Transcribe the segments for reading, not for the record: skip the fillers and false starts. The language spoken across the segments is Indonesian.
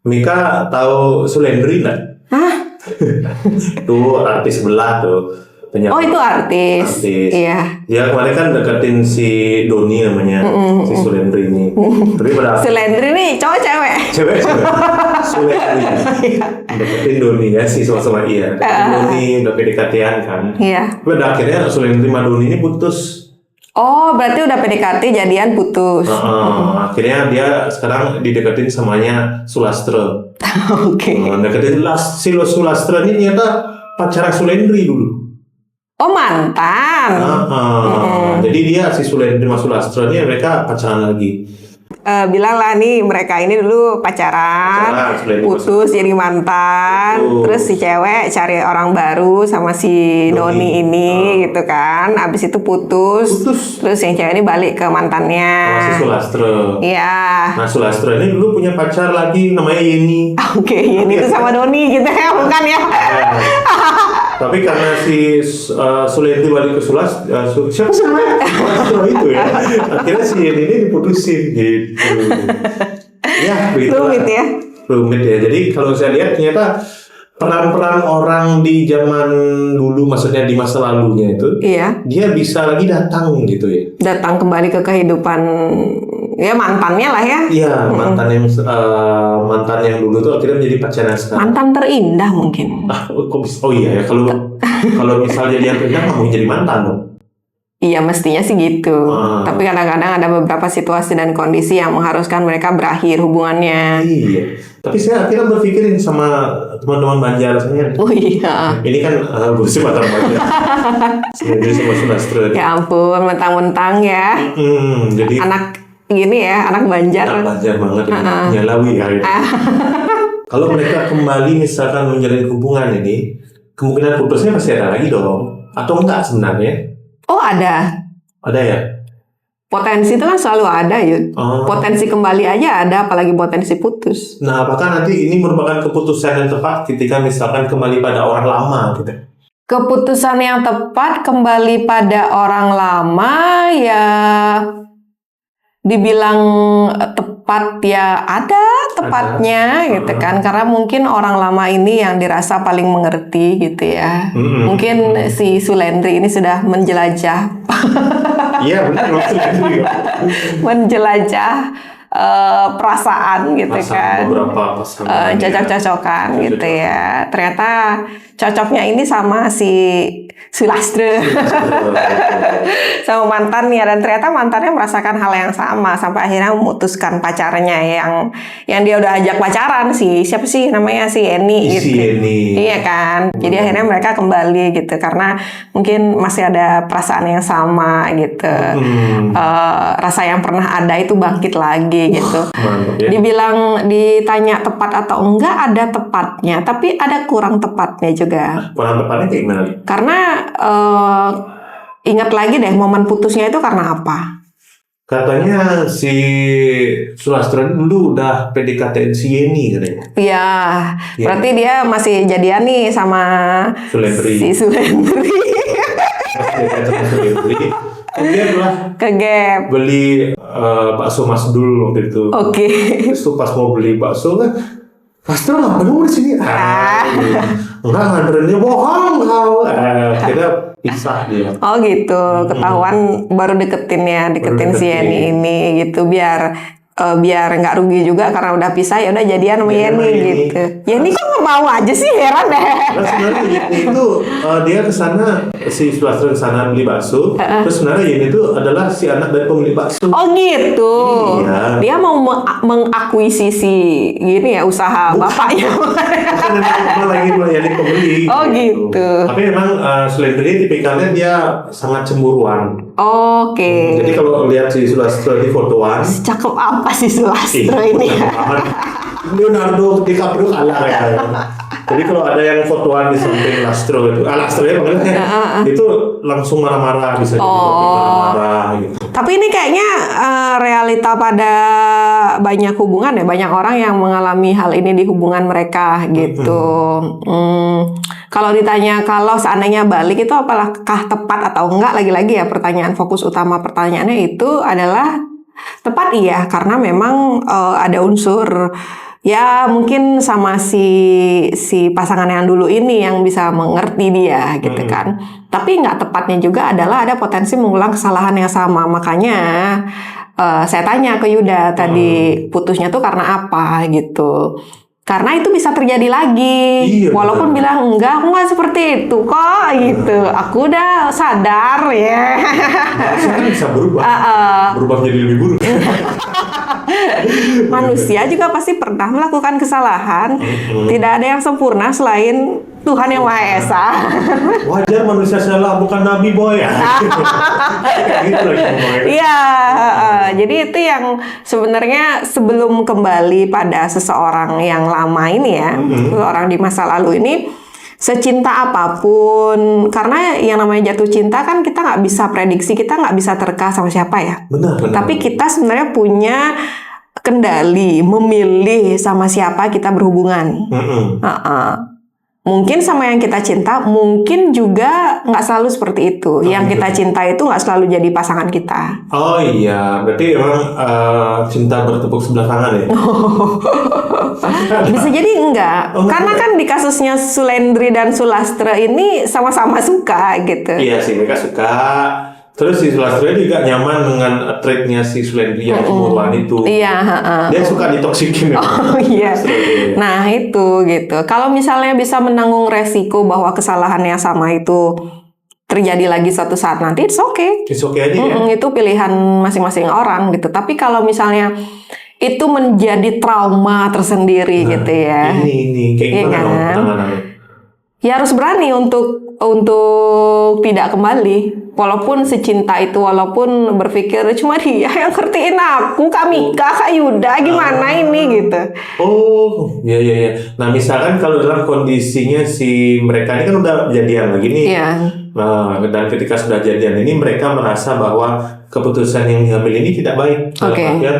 Mika tahu Sulendri nggak? Hah? Tuh artis sebelah tuh. Oh itu artis. Iya. Ya kemarin kan deketin si Doni namanya, si Sulendri ini. Tapi pada Sulendri nih cowok cewek. Cewek. Sulendri. Deketin Doni ya, si sama iya. Deketin Doni udah PDKT-an kan. Iya. Pada akhirnya Sulendri sama Doni ini putus. Oh, berarti udah PDKT jadian putus. Akhirnya dia sekarang dideketin samanya Sulastra. Oke. Deketin si Sulastra ini ternyata pacaran Sulendri dulu. Oh, mantan. Jadi dia si Sulendri sama Sulastra ini mereka pacaran lagi. Bilang lah nih mereka ini dulu pacaran putus jadi mantan. Terus si cewek cari orang baru sama si Doni ini gitu kan. Abis itu putus. Terus yang cewek ini balik ke mantannya. Si Sulastra. Iya. Nah Sulastra ini dulu punya pacar lagi namanya Yeni. Oke, Yeni itu sama Doni gitu ya, bukan ya? Tapi karena si Sulendri balik ke siapa sih namanya? Sulastra itu ya. Akhirnya si Yeni ini diputusin gitu. Ya, begitu. Rumit ya. Jadi kalau saya lihat ternyata peran-peran orang di zaman dulu, maksudnya di masa lalunya itu, dia bisa lagi datang gitu ya. Datang kembali ke kehidupan ya mantannya lah ya. Iya, mantan yang dulu tuh akhirnya menjadi pacarnya sekarang. Mantan terindah mungkin. Kok bisa? Oh iya ya, kalau misalnya dia terindah nggak mau jadi mantan dong. Iya mestinya sih gitu. Tapi kadang-kadang ada beberapa situasi dan kondisi yang mengharuskan mereka berakhir hubungannya. Iya. Tapi saya akhirnya berpikirin sama teman-teman Banjar saya. Oh iya. Ini kan gosip antar Banjar. Jadi sama Sulastra. Ya ampun, mentang-mentang ya. Jadi anak gini ya, anak Banjar. Anak Banjar banget. Nyalawi ya. Kalau mereka kembali misalkan menjalin hubungan ini, kemungkinan putusnya pasti ada lagi dong. Atau enggak sebenarnya? Oh ada. Ada ya? Potensi itu kan selalu ada Yud. Potensi kembali aja ada, apalagi potensi putus. Nah apakah nanti ini merupakan keputusan yang tepat ketika misalkan kembali pada orang lama gitu? Keputusan yang tepat kembali pada orang lama ya dibilang tepat ya ada tepatnya gitu kan, karena mungkin orang lama ini yang dirasa paling mengerti gitu ya. Mungkin si Sulendri ini sudah menjelajah. Iya benar, menjelajah perasaan gitu kan, cocok-cocokan gitu ya. Ternyata cocoknya ini sama si Sulastra sama mantannya, dan ternyata mantannya merasakan hal yang sama sampai akhirnya memutuskan pacarnya yang dia udah ajak pacaran siapa sih namanya si Yeni gitu. Iya kan. Jadi akhirnya mereka kembali gitu karena mungkin masih ada perasaan yang sama gitu. Rasa yang pernah ada itu bangkit lagi gitu. Ya. Ditanya tepat atau enggak, ada tepatnya, tapi ada kurang tepatnya juga. Kurang tepatnya kayak gimana? Karena ingat lagi deh momen putusnya itu karena apa? Katanya si Sulastra dulu udah PDKT si Yeni katanya. Iya, berarti dia masih jadian nih sama si Sulendri. Dia adalah ke Gap beli bakso Mas Dul waktu itu. Oke. Terus tuh pas mau beli bakso kan, Pastor nggak peduli di sini. Enggak nganterinnya bohong kau. Kita pisah dia. Oh gitu, ketahuan baru deketin si Yeni ini gitu biar nggak rugi juga karena udah pisah, ya udah jadian sama Yeni gitu. Yeni kok nggak mau aja sih, heran deh. Nah, sebenarnya Yeni itu dia kesana, si Sulastra kesana beli bakso. Terus sebenarnya Yeni itu adalah si anak dari pemilik bakso. Oh gitu. Iya. Dia mau mengakuisisi gini ya usaha bapaknya. Bukan lagi melayani pembeli. Oh gitu. Tapi memang Sulendri tipikalnya dia sangat cemburuan. Oke. Jadi kalau lihat si Sulastra di fotoan, cakep apa sih Sulastra ini? Leonardo DiCaprio kalah ya. Jadi kalau ada yang fotoan di samping Lastro itu, Lastro ya panggilnya, itu langsung marah-marah, bisa jadi marah-marah gitu. Tapi ini kayaknya realita pada banyak hubungan ya, banyak orang yang mengalami hal ini di hubungan mereka gitu. Kalau ditanya kalau seandainya balik itu apakah tepat atau enggak, lagi-lagi ya pertanyaan fokus utama pertanyaannya itu adalah tepat iya, karena memang ada unsur ya mungkin sama si pasangan yang dulu ini yang bisa mengerti dia gitu kan. Tapi nggak tepatnya juga adalah ada potensi mengulang kesalahan yang sama. Makanya saya tanya ke Yuda tadi, putusnya tuh karena apa gitu. Karena itu bisa terjadi lagi. Iya, Walaupun benar. bilang enggak, aku nggak seperti itu kok gitu. Aku udah sadar ya. Harusnya kan bisa berubah. Berubah menjadi lebih buruk. Manusia juga pasti pernah melakukan kesalahan. Tidak ada yang sempurna selain Tuhan yang Maha Esa. Wajar manusia salah, bukan nabi boy ya. Kayak gitu lagi ngomongnya. Iya, jadi itu yang sebenarnya sebelum kembali pada seseorang yang lama ini ya, seseorang di masa lalu ini, secinta apapun, karena yang namanya jatuh cinta kan kita nggak bisa prediksi, kita nggak bisa terka sama siapa ya. Benar. Tapi kita sebenarnya punya kendali memilih sama siapa kita berhubungan. Mungkin sama yang kita cinta, mungkin juga nggak selalu seperti itu. Yang kita cinta itu nggak selalu jadi pasangan kita. Oh iya, berarti emang cinta bertepuk sebelah tangan ya? Bisa jadi enggak. Karena kan di kasusnya Sulendri dan Sulastra ini sama-sama suka gitu. Iya sih, mereka suka. Terus si Sulastra juga nyaman dengan trait-nya si Sulendri yang cemburuan itu. Iya, Dia suka ditoksikin. Oh iya. Nah itu gitu. Kalau misalnya bisa menanggung resiko bahwa kesalahan yang sama itu terjadi lagi suatu saat nanti, it's okay. It's okay aja ya? Itu pilihan masing-masing orang gitu. Tapi kalau misalnya itu menjadi trauma tersendiri gitu ya. Ini kayak Iya gimana dong kan? penanganannya? Ya harus berani untuk tidak kembali. Walaupun secinta itu, walaupun berpikir cuma dia yang ngertiin aku, Kak Mika, Kak Yuda, gimana ini gitu. Oh, iya. Nah, misalkan kalau dalam kondisinya si mereka ini kan udah jadian lagi nih. Iya. Nah, dan ketika sudah jadian ini mereka merasa bahwa keputusan yang diambil ini tidak baik. Dalam Oke. artian,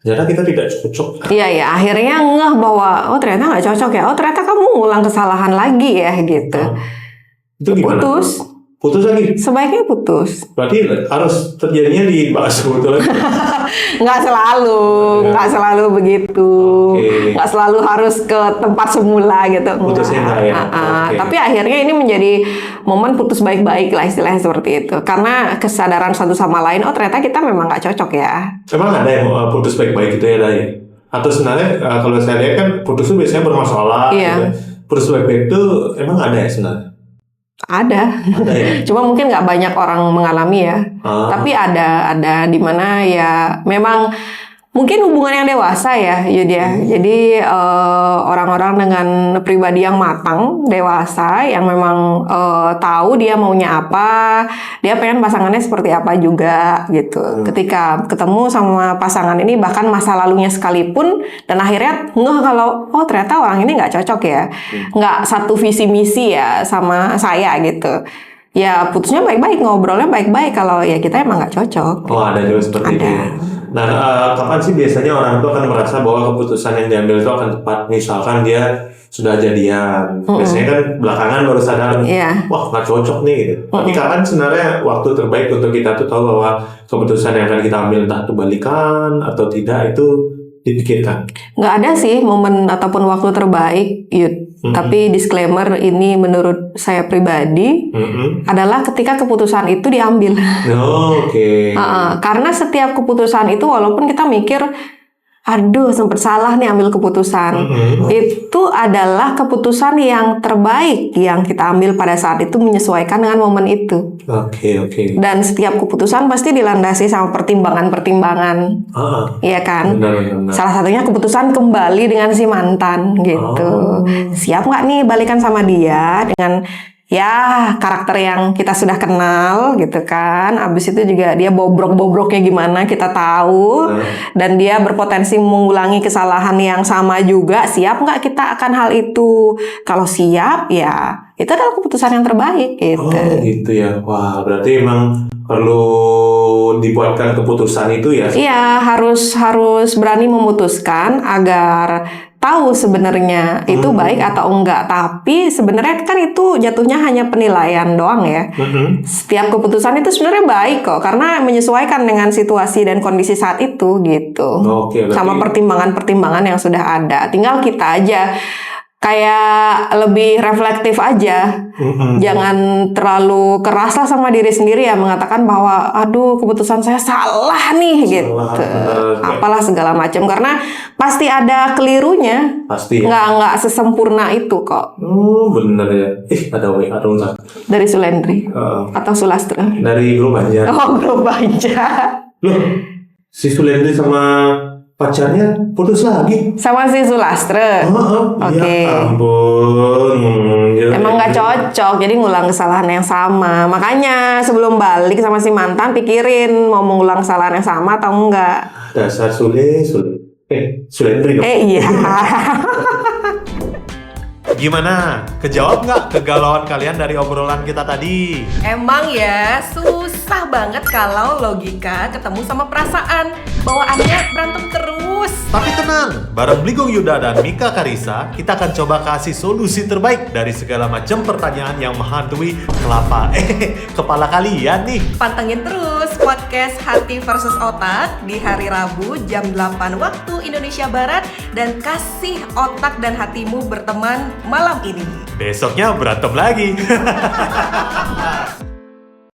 ternyata kita tidak cocok. Iya, akhirnya ngeh bahwa, oh ternyata nggak cocok ya, oh ternyata kamu ngulang kesalahan lagi ya gitu. Itu gimana? Putus lagi? Sebaiknya putus. Berarti harus terjadinya dibahas sebetulnya. Nggak selalu begitu. Nggak selalu harus ke tempat semula gitu. Putusnya nggak ya? Tapi akhirnya ini menjadi momen putus baik-baik lah, istilahnya seperti itu. Karena kesadaran satu sama lain, oh ternyata kita memang nggak cocok ya. Emang ada yang putus baik-baik gitu ya, Day? Atau sebenarnya kalau saya lihat kan putus itu biasanya bermasalah. Iya. Gitu. Putus baik-baik itu emang ada ya sebenarnya? Ada ya? Cuma mungkin nggak banyak orang mengalami ya. Tapi ada di mana ya memang mungkin hubungan yang dewasa ya Yudia. Jadi orang-orang dengan pribadi yang matang, dewasa, yang memang tahu dia maunya apa, dia pengen pasangannya seperti apa juga gitu. Ketika ketemu sama pasangan ini, bahkan masa lalunya sekalipun, dan akhirnya ngeh kalau oh ternyata orang ini nggak cocok ya, nggak satu visi misi ya sama saya gitu. Ya putusnya baik-baik, ngobrolnya baik-baik kalau ya kita emang nggak cocok. Oh ada juga seperti itu. Nah, kapan sih biasanya orang itu akan merasa bahwa keputusan yang diambil itu akan tepat? Misalkan dia sudah jadian, biasanya kan belakangan baru sadar, wah nggak cocok nih gitu. Tapi kapan sebenarnya waktu terbaik untuk kita tuh tahu bahwa keputusan yang akan kita ambil entah itu balikan atau tidak itu dipikirkan? Nggak ada sih momen ataupun waktu terbaik, Yud. Tapi disclaimer ini menurut saya pribadi adalah ketika keputusan itu diambil. Oke. Karena setiap keputusan itu walaupun kita mikir, aduh sempat salah nih ambil keputusan, itu adalah keputusan yang terbaik yang kita ambil pada saat itu menyesuaikan dengan momen itu. Oke. Dan setiap keputusan pasti dilandasi sama pertimbangan-pertimbangan, iya kan? Benar. Salah satunya keputusan kembali dengan si mantan gitu. Siap nggak nih balikan sama dia dengan ya karakter yang kita sudah kenal gitu kan. Abis itu juga dia bobrok-bobroknya gimana kita tahu. Dan dia berpotensi mengulangi kesalahan yang sama juga. Siap nggak kita akan hal itu? Kalau siap ya itu adalah keputusan yang terbaik gitu. Oh gitu ya. Wah berarti emang perlu dibuatkan keputusan itu ya? Iya, harus berani memutuskan agar tahu sebenarnya itu baik atau enggak. Tapi sebenarnya kan itu jatuhnya hanya penilaian doang ya. Setiap keputusan itu sebenarnya baik kok, karena menyesuaikan dengan situasi dan kondisi saat itu gitu. Oke, berarti- Sama pertimbangan-pertimbangan yang sudah ada. Tinggal kita aja kayak lebih reflektif aja. Jangan terlalu keras lah sama diri sendiri ya, mengatakan bahwa aduh keputusan saya salah nih gitu. Apalah segala macam, karena pasti ada kelirunya. Pasti ya. Nggak sesempurna itu kok. Bener ya. Ada WA dong, Sa. Dari Sulendri atau Sulastra. Dari grup aja. Oh, grup aja. Loh, si Sulendri sama pacarnya putus lagi. Sama si Sulastra. Oke. Ya ampun. Emang nggak cocok, jadi ngulang kesalahan yang sama. Makanya sebelum balik sama si mantan, pikirin mau mengulang kesalahan yang sama atau enggak. Dasar Sulendri dong. Iya. Gimana? Kejawab nggak kegalauan kalian dari obrolan kita tadi? Emang ya, susah banget kalau logika ketemu sama perasaan. Bawaannya berantem terus. Tapi tenang, bareng Bligong Yuda dan Mika Karisa, kita akan coba kasih solusi terbaik dari segala macam pertanyaan yang menghantui kepala kalian nih. Pantengin terus podcast Hati versus Otak di hari Rabu jam 8 waktu Indonesia Barat, dan kasih otak dan hatimu berteman malam ini. Besoknya berantem lagi.